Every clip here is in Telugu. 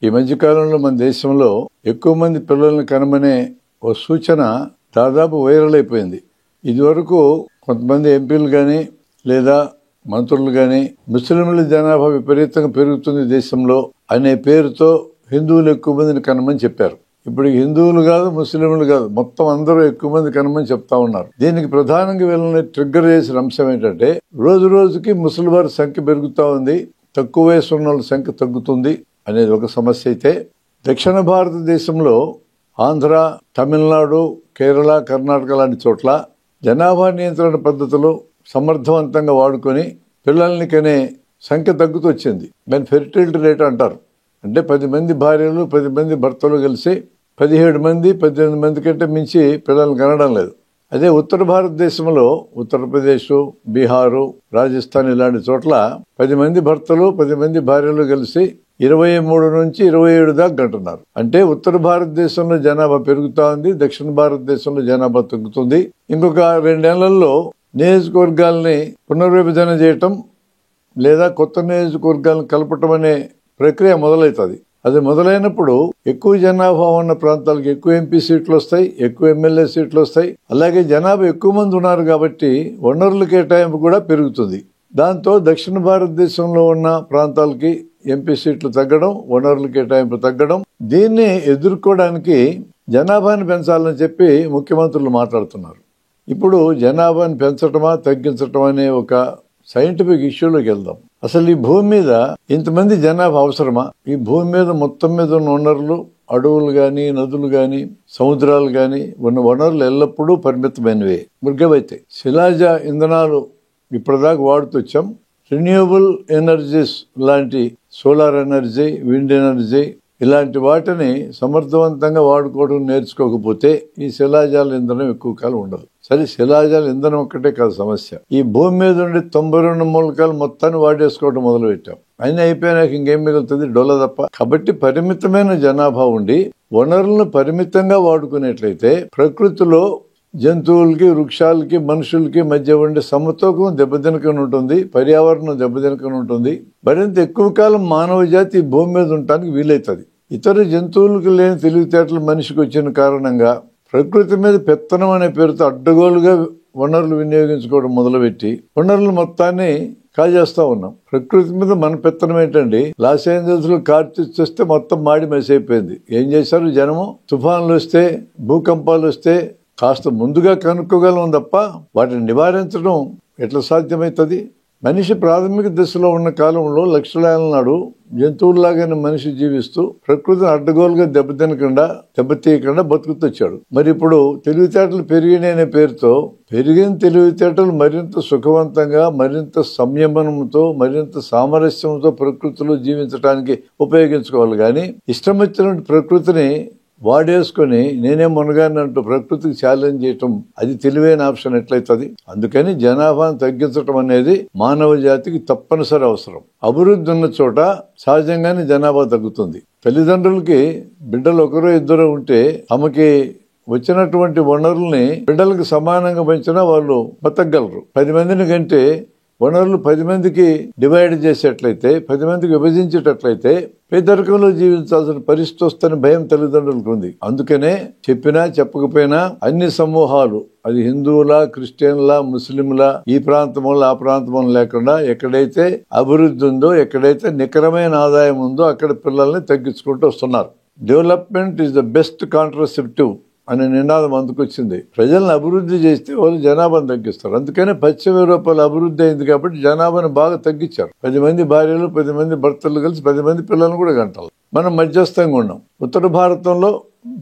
ఈ మధ్యకాలంలో మన దేశంలో ఎక్కువ మంది పిల్లల్ని కనమనే ఓ సూచన దాదాపు వైరల్ అయిపోయింది. ఇదివరకు కొంతమంది ఎంపీలు కానీ లేదా మంత్రులు కానీ ముస్లింల జనాభా విపరీతంగా పెరుగుతుంది దేశంలో అనే పేరుతో హిందువులు ఎక్కువ మందిని కనమని చెప్పారు. ఇప్పుడు హిందువులు కాదు, ముస్లింలు కాదు, మొత్తం అందరూ ఎక్కువ మంది కనమని చెప్తా ఉన్నారు. దీనికి ప్రధానంగా వీళ్ళని ట్రిగ్గర్ చేసిన అంశం ఏంటంటే, రోజు రోజుకి ముసలి వారి సంఖ్య పెరుగుతూ ఉంది, తక్కువ వయసు ఉన్న వాళ్ళ సంఖ్య తగ్గుతుంది అనేది ఒక సమస్య అయితే, దక్షిణ భారతదేశంలో ఆంధ్ర, తమిళనాడు, కేరళ, కర్ణాటక లాంటి చోట్ల జనాభా నియంత్రణ పద్ధతులు సమర్థవంతంగా వాడుకొని పిల్లల్ని కనే సంఖ్య తగ్గుతూ వచ్చింది. దాన్ని ఫెర్టిలిటీ రేట్ అంటారు. అంటే 10 మంది భార్యలు 10 మంది భర్తలు కలిసి 17 మంది 18 మంది కంటే మించి పిల్లల్ని కనడం లేదు. అదే ఉత్తర భారతదేశంలో ఉత్తరప్రదేశ్, బీహారు, రాజస్థాన్ ఇలాంటి చోట్ల 10 మంది భర్తలు 10 మంది భార్యలు కలిసి 23 నుంచి 27 దాకా కంటున్నారు. అంటే ఉత్తర భారతదేశంలో జనాభా పెరుగుతా ఉంది, దక్షిణ భారతదేశంలో జనాభా తగ్గుతుంది. ఇంకొక 2 ఏళ్లలో నియోజకవర్గాల్ని పునర్విభజన చేయటం లేదా కొత్త నియోజకవర్గాలను కలపటం అనే ప్రక్రియ మొదలవుతుంది. అది మొదలైనప్పుడు ఎక్కువ జనాభా ఉన్న ప్రాంతాలకు ఎక్కువ ఎంపీ సీట్లు వస్తాయి, ఎక్కువ ఎమ్మెల్యే సీట్లు వస్తాయి. అలాగే జనాభా ఎక్కువ మంది ఉన్నారు కాబట్టి వనరుల కేటాయింపు కూడా పెరుగుతుంది. దాంతో దక్షిణ భారతదేశంలో ఉన్న ప్రాంతాలకి ఎంపీ సీట్లు తగ్గడం, వనరుల కేటాయింపు తగ్గడం. దీన్ని ఎదుర్కోవడానికి జనాభాని పెంచాలని చెప్పి ముఖ్యమంత్రులు మాట్లాడుతున్నారు. ఇప్పుడు జనాభాని పెంచటమా తగ్గించటం అనే ఒక సైంటిఫిక్ ఇష్యూలోకి వెళ్దాం. అసలు ఈ భూమి మీద ఇంతమంది జనాభా అవసరమా? ఈ భూమి మీద మొత్తం మీద ఉన్న వనరులు, అడవులు గాని, నదులు గాని, సముద్రాలు గాని ఉన్న వనరులు ఎల్లప్పుడూ పరిమితమైనవే. మృగవైతే శిలాజ ఇంధనాలు ఇప్పటిదాకా వాడుతూ వచ్చాం. రిన్యూవబుల్ ఎనర్జీస్ లాంటి సోలార్ ఎనర్జీ, విండ్ ఎనర్జీ ఇలాంటి వాటిని సమర్థవంతంగా వాడుకోవడం నేర్చుకోకపోతే ఈ శిలాజాల ఇంధనం ఎక్కువ కాలం ఉండదు. సరే, శిలాజాల ఇంధనం ఒక్కటే కాదు సమస్య. ఈ భూమి మీద ఉండే 92 మూలకాలు మొత్తాన్ని వాడేసుకోవడం మొదలు పెట్టాం. అయినా అయిపోయినాక ఇంకేం మిగులుతుంది? డొల్ల తప్ప. కాబట్టి పరిమితమైన జనాభా ఉండి వనరులను పరిమితంగా వాడుకునేట్లయితే ప్రకృతిలో జంతువులకి, వృక్షాలకి, మనుషులకి మధ్య ఉండే సమతూకం దెబ్బతినకని ఉంటుంది, పర్యావరణం దెబ్బతినకని ఉంటుంది. మరింత ఎక్కువ కాలం మానవ జాతి భూమి మీద ఉండటానికి వీలవుతుంది. ఇతర జంతువులకు లేని తెలివితేటలు మనిషికి వచ్చిన కారణంగా ప్రకృతి మీద పెత్తనం అనే పేరుతో అడ్డగోలుగా వనరులు వినియోగించుకోవడం మొదలుపెట్టి వనరులు మొత్తాన్ని కాజేస్తా ఉన్నాం. ప్రకృతి మీద మన పెత్తనం ఏంటండి? లాస్ ఏంజల్స్ లో కార్చిస్తే మొత్తం మాడి మెసైపోయింది. ఏం చేశారు జనము? తుఫాన్లు వస్తే, భూకంపాలు వస్తే కాస్త ముందుగా కనుక్కోగలం తప్ప వాటిని నివారించడం ఎట్లా సాధ్యమవుతుంది? మనిషి ప్రాథమిక దశలో ఉన్న కాలంలో లక్షలాల నాడు జంతువుల్లాగానే మనిషి జీవిస్తూ ప్రకృతిని అడ్డగోలుగా దెబ్బతీయకుండా బతుకుతొచ్చాడు. మరి ఇప్పుడు తెలివితేటలు పెరిగినాయి అనే పేరుతో పెరిగిన తెలివితేటలు మరింత సుఖవంతంగా, మరింత సంయమనంతో, మరింత సామరస్యంతో ప్రకృతిలో జీవించడానికి ఉపయోగించుకోవాలి. కానీ ఇష్టం వచ్చినట్టు ప్రకృతిని వాడేసుకొని నేనే మునగానంటూ ప్రకృతికి ఛాలెంజ్ చేయటం అది తెలివైన ఆప్షన్ ఎట్లయితుంది? అందుకని జనాభాను తగ్గించడం అనేది మానవ జాతికి తప్పనిసరి అవసరం. అభివృద్ధి ఉన్న చోట సహజంగానే జనాభా తగ్గుతుంది. తల్లిదండ్రులకి బిడ్డలు ఒకరో ఇద్దరు ఉంటే ఆమెకి వచ్చినటువంటి వనరుల్ని బిడ్డలకు సమానంగా పెంచినా వాళ్ళు బతకగలరు. 10 మందిని కంటే వనరులు 10 మందికి డివైడ్ చేసేట్లయితే, 10 మందికి విభజించేటట్లయితే పేదరికంలో జీవించాల్సిన పరిస్థితి వస్తుందని భయం తల్లిదండ్రులకు ఉంది. అందుకనే చెప్పినా చెప్పకపోయినా అన్ని సమూహాలు, అది హిందువుల, క్రిస్టియన్ల, ముస్లింల, ఈ ప్రాంతం వల్ల ఆ ప్రాంతం వల్ల లేకుండా ఎక్కడైతే అభివృద్ధి ఉందో, ఎక్కడైతే నికరమైన ఆదాయం ఉందో అక్కడ పిల్లల్ని తగ్గించుకుంటూ వస్తున్నారు. Development is the best contraceptive అనే నినాదం అందుకొచ్చింది. ప్రజలను అభివృద్ధి చేస్తే వాళ్ళు జనాభాను తగ్గిస్తారు. అందుకనే పశ్చిమ యూరోపాలో అభివృద్ధి అయింది కాబట్టి జనాభాను బాగా తగ్గించారు. 10 మంది భార్యలు 10 మంది భర్తలు కలిసి 10 మంది పిల్లలను కూడా కంటారు. మనం మధ్యస్థంగా ఉన్నాం. ఉత్తర భారతంలో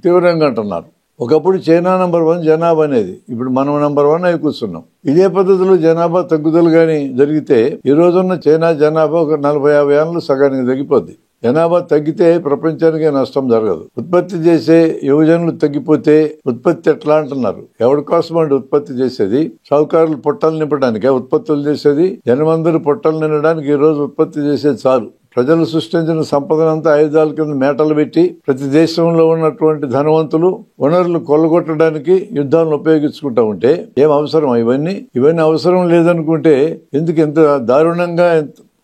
తీవ్రంగా అంటున్నారు. ఒకప్పుడు చైనా నంబర్ 1 జనాభా అనేది, ఇప్పుడు మనం నంబర్ 1 అయి కూర్చున్నాం. ఇదే పద్ధతిలో జనాభా తగ్గుదల గాని జరిగితే ఈ రోజున్న చైనా జనాభా ఒక 40-50 ఏళ్ళు సగానికి తగ్గిపోద్ది. జనాభా తగ్గితే ప్రపంచానికి నష్టం జరగదు. ఉత్పత్తి చేసే యువజనులు తగ్గిపోతే ఉత్పత్తి ఎట్లా అంటున్నారు? ఎవరి కోసం అండి ఉత్పత్తి చేసేది? షావుకారులు పొట్టలు నింపడానికే ఉత్పత్తులు చేసేది? జనమందరూ పొట్టలు నిండడానికి ఈ రోజు ఉత్పత్తి చేసేది చాలు. ప్రజలు సృష్టించిన సంపదనంతా ఆయుధాల కింద మేటలు పెట్టి ప్రతి దేశంలో ఉన్నటువంటి ధనవంతులు వనరులు కొల్లగొట్టడానికి యుద్ధాలను ఉపయోగించుకుంటా ఉంటే ఏం అవసరం ఇవన్నీ అవసరం లేదనుకుంటే ఎందుకు ఇంత దారుణంగా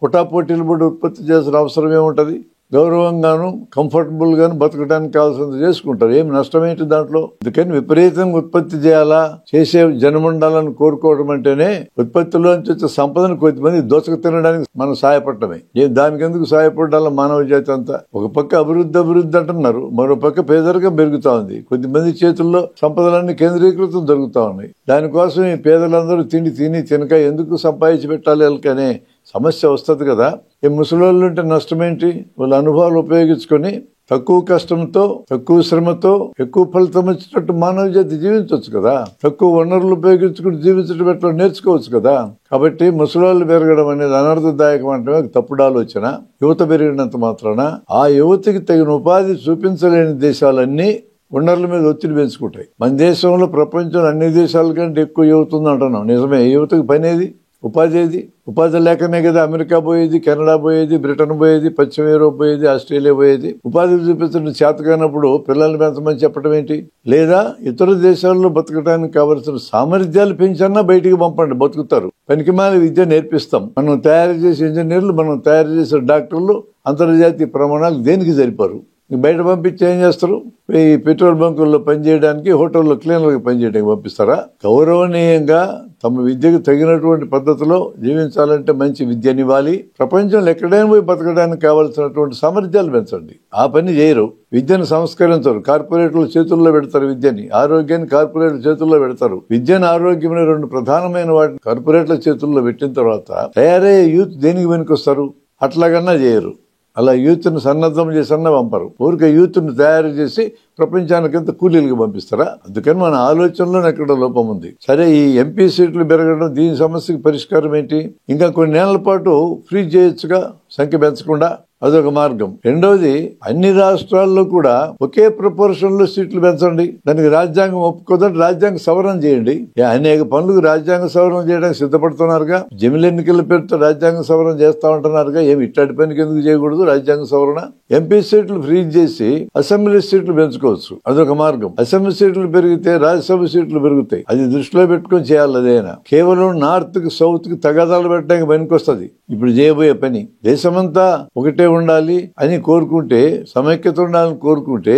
పుటాపోటీలు పడి ఉత్పత్తి చేసిన అవసరం ఏముంటది? గౌరవంగాను కంఫర్టబుల్ గాను బతకడానికి కావాల్సింది చేసుకుంటారు. ఏం నష్టం ఏంటి దాంట్లో? అందుకని విపరీతంగా ఉత్పత్తి చేయాలా, చేసే జనమండాలని కోరుకోవడం అంటేనే ఉత్పత్తిలోంచి వచ్చే సంపదను కొద్దిమంది దోచక తినడానికి మనం సహాయపడటమే. దానికి ఎందుకు సహాయపడాల మానవ జాతి అంతా? ఒక పక్క అభివృద్ధి అంటున్నారు, మరో పక్క పేదరికం పెరుగుతా ఉంది. కొద్దిమంది చేతుల్లో సంపదలన్నీ కేంద్రీకృతం జరుగుతా ఉన్నాయి. దానికోసం ఈ పేదలందరూ తిని తినక ఎందుకు సంపాదించి పెట్టాలి వాళ్ళకనే సమస్య వస్తుంది కదా. ఈ ముసలోళ్ళు ఉంటే నష్టమేంటి? వాళ్ళ అనుభవాలు ఉపయోగించుకొని తక్కువ కష్టంతో తక్కువ శ్రమతో ఎక్కువ ఫలితం వచ్చినట్టు మానవ జాతి జీవించవచ్చు కదా. తక్కువ వనరులు ఉపయోగించుకుని జీవించడం ఎట్లా నేర్చుకోవచ్చు కదా. కాబట్టి ముసలోళ్ళు పెరగడం అనేది అనర్థదాయకం అంటే తప్పుడు ఆలోచన. యువత పెరిగినంత మాత్రాన ఆ యువతకి తగిన ఉపాధి చూపించలేని దేశాలన్నీ వనరుల మీద ఒత్తిడి పెంచుకుంటాయి. మన దేశంలో ప్రపంచంలో అన్ని దేశాల కంటే ఎక్కువ యువత ఉంది అంటున్నాం. నిజమే. యువతకు పని ఏది? ఉపాధి ఏది? ఉపాధి లేకనే కదా అమెరికా పోయేది, కెనడా పోయేది, బ్రిటన్ పోయేది, పశ్చిమ యూరోప్ పోయేది, ఆస్ట్రేలియా పోయేది. ఉపాధి చూపించడం చేతకానప్పుడు పిల్లల్ని పెంచమని చెప్పడం ఏంటి? లేదా ఇతర దేశాల్లో బతకడానికి కావలసిన సామర్థ్యాలు పెంచన్నా బయటికి పంపండి, బతుకుతారు. పనికిమాలిన విద్య నేర్పిస్తాం. మనం తయారు చేసే ఇంజనీర్లు, మనం తయారు చేసే డాక్టర్లు అంతర్జాతీయ ప్రమాణాలు దేనికి సరిపోరు. బయట పంపించి ఏం చేస్తారు? ఈ పెట్రోల్ బంకుల్లో పనిచేయడానికి, హోటల్లో క్లీనర్గా పనిచేయడానికి పంపిస్తారా? గౌరవనీయంగా తమ విద్యకు తగినటువంటి పద్ధతిలో జీవించాలంటే మంచి విద్యనివ్వాలి. ప్రపంచంలో ఎక్కడైనా పోయి బతకడానికి కావాల్సినటువంటి సామర్థ్యాలు పెంచండి. ఆ పని చేయరు. విద్యను సంస్కరించరు. కార్పొరేట్ల చేతుల్లో పెడతారు విద్యని. ఆరోగ్యాన్ని కార్పొరేట్ల చేతుల్లో పెడతారు. విద్యను, ఆరోగ్యం రెండు ప్రధానమైన వాటిని కార్పొరేట్ల చేతుల్లో పెట్టిన తర్వాత తయారయ్యే యూత్ దేనికి వెనుకొస్తారు? అట్లాగన్నా చేయరు. అలా యూత్ ను సన్నద్ధం చేసన్నా పంపరు. ఊరికే యూత్ ను తయారు చేసి ప్రపంచానికంత కూలీలకు పంపిస్తారా? అందుకని మన ఆలోచనలో ఎక్కడ లోపం ఉంది. సరే, ఈ ఎంపీ సీట్లు పెరగడం, దీని సమస్యకి పరిష్కారం ఏంటి? ఇంకా కొన్ని నెలల పాటు ఫ్రీజ్ చేయొచ్చుగా, సంఖ్య పెంచకుండా. అదొక మార్గం. రెండవది, అన్ని రాష్ట్రాల్లో కూడా ఒకే ప్రపోర్షన్ లో సీట్లు పెంచండి. దానికి రాజ్యాంగం ఒప్పుకోదంటే రాజ్యాంగ సవరణ చేయండి. అనేక పనులకు రాజ్యాంగ సవరణ చేయడానికి సిద్ధపడుతున్నారుగా. జమిలి ఎన్నికల పేరుతో రాజ్యాంగ సవరణ చేస్తా ఉంటున్నారుగా. ఏమి ఇట్లాంటి పనికి ఎందుకు చేయకూడదు రాజ్యాంగ సవరణ? ఎంపీ సీట్లు ఫ్రీజ్ చేసి అసెంబ్లీ సీట్లు పెంచుకోవచ్చు. అదొక మార్గం. అసెంబ్లీ సీట్లు పెరిగితే రాజ్యసభ సీట్లు పెరుగుతాయి. అది దృష్టిలో పెట్టుకుని చేయాలి. అదేనా కేవలం నార్త్ కి సౌత్ కి తగాదాలు పెట్టడానికి పనికొస్తుంది ఇప్పుడు చేయబోయే పని. దేశమంతా ఒకటే ఉండాలి అని కోరుకుంటే, సమైక్యత ఉండాలని కోరుకుంటే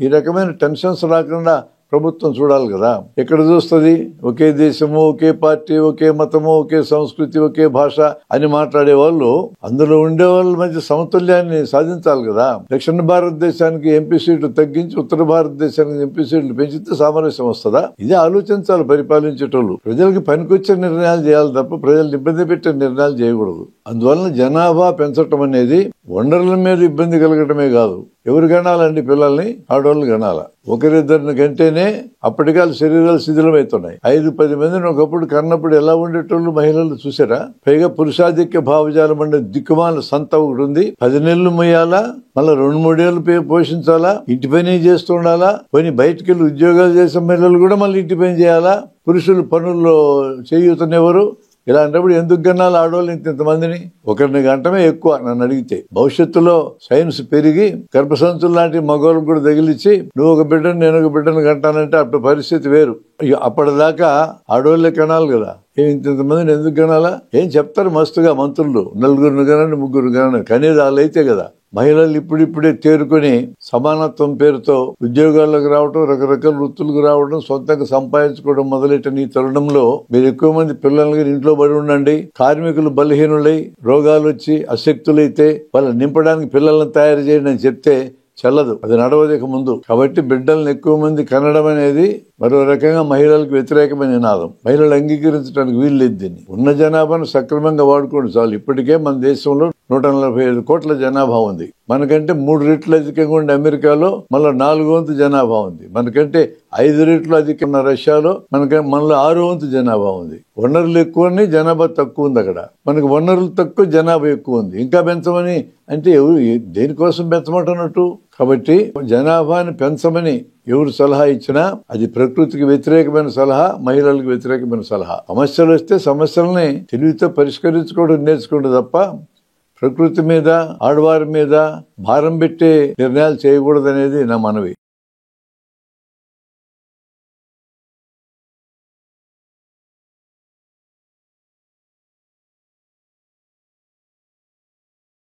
ఈ రకమైన టెన్షన్స్ రాకుండా ప్రభుత్వం చూడాలి కదా. ఎక్కడ చూస్తుంది? ఒకే దేశము, ఒకే పార్టీ, ఒకే మతము, ఒకే సంస్కృతి, ఒకే భాష అని మాట్లాడే వాళ్ళు అందులో ఉండే వాళ్ళ మధ్య సమతుల్యాన్ని సాధించాలి కదా. దక్షిణ భారతదేశానికి ఎంపీ సీట్లు తగ్గించి ఉత్తర భారతదేశానికి ఎంపీ సీట్లు పెంచితే సామరస్యం వస్తుందా? ఇదే ఆలోచించాలి పరిపాలించేటోళ్ళు. ప్రజలకు పనికొచ్చే నిర్ణయాలు చేయాలి తప్ప ప్రజలు ఇబ్బంది పెట్టే నిర్ణయాలు చేయకూడదు. అందువలన జనాభా పెంచటం అనేది వనరుల మీద ఇబ్బంది కలగటమే కాదు. ఎవరు కనాలండి? పిల్లల్ని, ఆడవాళ్ళు కనాల. ఒకరిద్దరిని కంటేనే అప్పటికాల శరీరాలు శిథిలమవుతున్నాయి. 5-10 మందిని ఒకప్పుడు కన్నప్పుడు ఎలా ఉండేటోళ్ళు మహిళలు చూసారా? పైగా పురుషాధిక్య భావజాలం అంటే దిక్కుమాల సంత ఒకటి ఉంది. 10 నెలలు మొయ్యాలా, మళ్ళీ 2-3 ఏళ్ళు పోషించాలా, ఇంటి పని చేస్తూ ఉండాలా. పోనీ బయటికి వెళ్ళి ఉద్యోగాలు చేసే మహిళలు కూడా మళ్ళీ ఇంటి పని చేయాలా. పురుషులు పనుల్లో చేయూతనెవరు? ఇలాంటప్పుడు ఎందుకు గన్నాలు ఆడవాళ్ళు ఇంతమందిని? ఒకరిని గంటమే ఎక్కువ నన్ను అడిగితే. భవిష్యత్తులో సైన్స్ పెరిగి గర్భసంచులు లాంటి మగవాళ్ళకు కూడా తగిలిచ్చి నువ్వు ఒక బిడ్డను నేను ఒక బిడ్డను కంటానంటే అప్పుడు పరిస్థితి వేరు. అప్పటిదాకా ఆడవాళ్ళే కనాలి కదా. ఇంతమందిని ఎందుకు కనాలా? ఏం చెప్తారు మస్తుగా మంత్రులు, 4 కనండి 3 కనండి. కనేది వాళ్ళైతే కదా. మహిళలు ఇప్పుడిప్పుడే తేరుకొని సమానత్వం పేరుతో ఉద్యోగాలకు రావడం, రకరకాల వృత్తులకు రావడం, సొంతంగా సంపాదించుకోవడం మొదలెట్టిన ఈ తరుణంలో మీరు ఎక్కువ మంది పిల్లలకి ఇంట్లో పడి ఉండండి. కార్మికులు బలహీనులై రోగాలు వచ్చి అశక్తులైతే వాళ్ళని నింపడానికి పిల్లలను తయారు చేయండి అని చెప్తే చెల్లదు. అది నడవదిక ముందు. కాబట్టి బిడ్డలను ఎక్కువ మంది కనడం అనేది మరో రకంగా మహిళలకు వ్యతిరేకమైన నినాదం. మహిళలు అంగీకరించడానికి వీల్లేదు. దీన్ని ఉన్న జనాభాను సక్రమంగా వాడుకోండి చాలు. ఇప్పటికే మన దేశంలో 145 కోట్ల జనాభా ఉంది. మనకంటే 3 రెట్లు అధికంగా ఉండే అమెరికాలో మళ్ళీ 4 వంతు జనాభా ఉంది. మనకంటే 5 రెట్లు అధికం ఉన్న రష్యాలో మనలో 6 వంతు జనాభా ఉంది. వనరులు ఎక్కువ ఉన్నాయి, జనాభా తక్కువ ఉంది. అక్కడ మనకు వనరులు తక్కువ, జనాభా ఎక్కువ ఉంది. ఇంకా పెంచమని అంటే ఎవరు దేనికోసం పెంచమంటున్నట్టు? కాబట్టి జనాభాని పెంచమని ఎవరు సలహా ఇచ్చినా అది ప్రకృతికి వ్యతిరేకమైన సలహా, మహిళలకు వ్యతిరేకమైన సలహా. సమస్యలు వస్తే సమస్యలని తెలివితో పరిష్కరించుకోవడం నేర్చుకోండి తప్ప ప్రకృతి మీద, ఆడవారి మీద భారం పెట్టే నిర్ణయాలు చేయకూడదనేది నా మనవి.